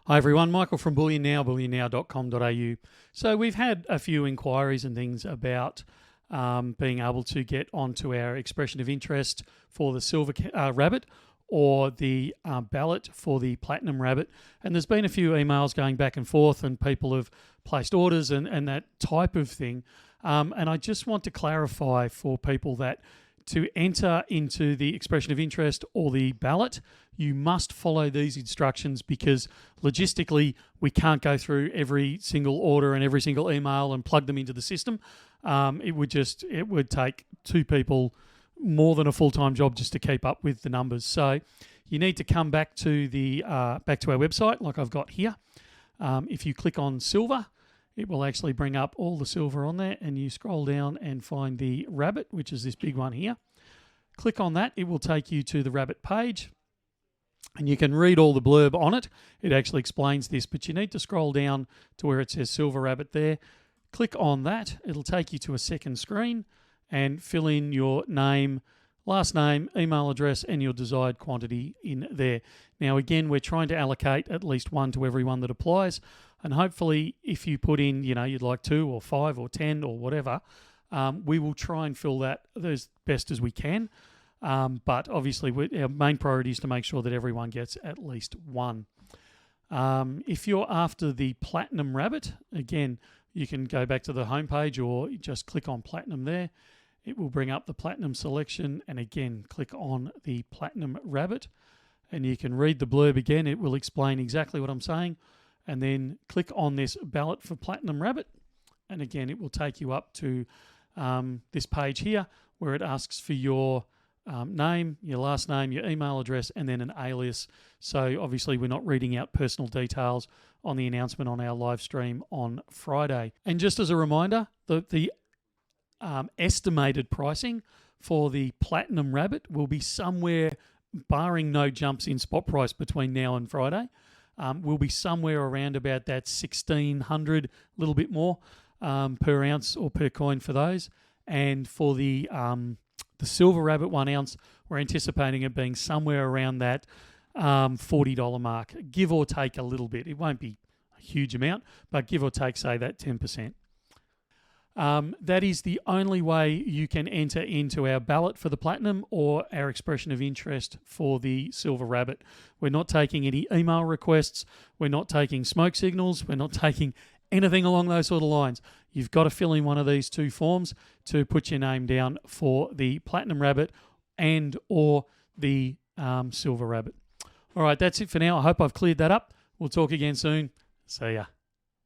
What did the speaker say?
Hi everyone, Michael from Bullion Now, bullionnow.com.au. So we've had a few inquiries and things about being able to get onto our expression of interest for the silver rabbit or the ballot for the platinum rabbit. And there's been a few emails going back and forth and people have placed orders and that type of thing. And I just want to clarify for people that to enter into the expression of interest or the ballot, you must follow these instructions because logistically we can't go through every single order and every single email and plug them into the system. It would take two people more than a full-time job just to keep up with the numbers. So you need to come back to our website like I've got here. If you click on silver, it will actually bring up all the silver on there, and you scroll down and find the rabbit, which is this big one here. Click on that. It will take you to the rabbit page, and you can read all the blurb on it. It actually explains this, but you need to scroll down to where it says silver rabbit there. Click on that. It'll take you to a second screen and fill in your name, last name, email address, and your desired quantity in there. Now, again, we're trying to allocate at least one to everyone that applies. And hopefully, if you put in, you'd like 2 or 5 or 10 or whatever, we will try and fill that as best as we can. But obviously, our main priority is to make sure that everyone gets at least one. If you're after the platinum rabbit, again, you can go back to the homepage or just click on platinum there. It will bring up the platinum selection, and again, click on the platinum rabbit. And you can read the blurb again. It will explain exactly what I'm saying. And then click on this ballot for platinum rabbit. And again, it will take you up to this page here where it asks for your name, your last name, your email address, and then an alias. So obviously we're not reading out personal details on the announcement on our live stream on Friday. And just as a reminder, the estimated pricing for the platinum rabbit will be somewhere, barring no jumps in spot price between now and Friday, will be somewhere around about that 1,600, a little bit more per ounce or per coin for those. And for the silver rabbit 1 ounce, we're anticipating it being somewhere around that $40 mark, give or take a little bit. It won't be a huge amount, but give or take, say, that 10%. That is the only way you can enter into our ballot for the platinum or our expression of interest for the silver rabbit. We're not taking any email requests. We're not taking smoke signals. We're not taking anything along those sort of lines. You've got to fill in one of these two forms to put your name down for the platinum rabbit and or the silver rabbit. All right, that's it for now. I hope I've cleared that up. We'll talk again soon. See ya.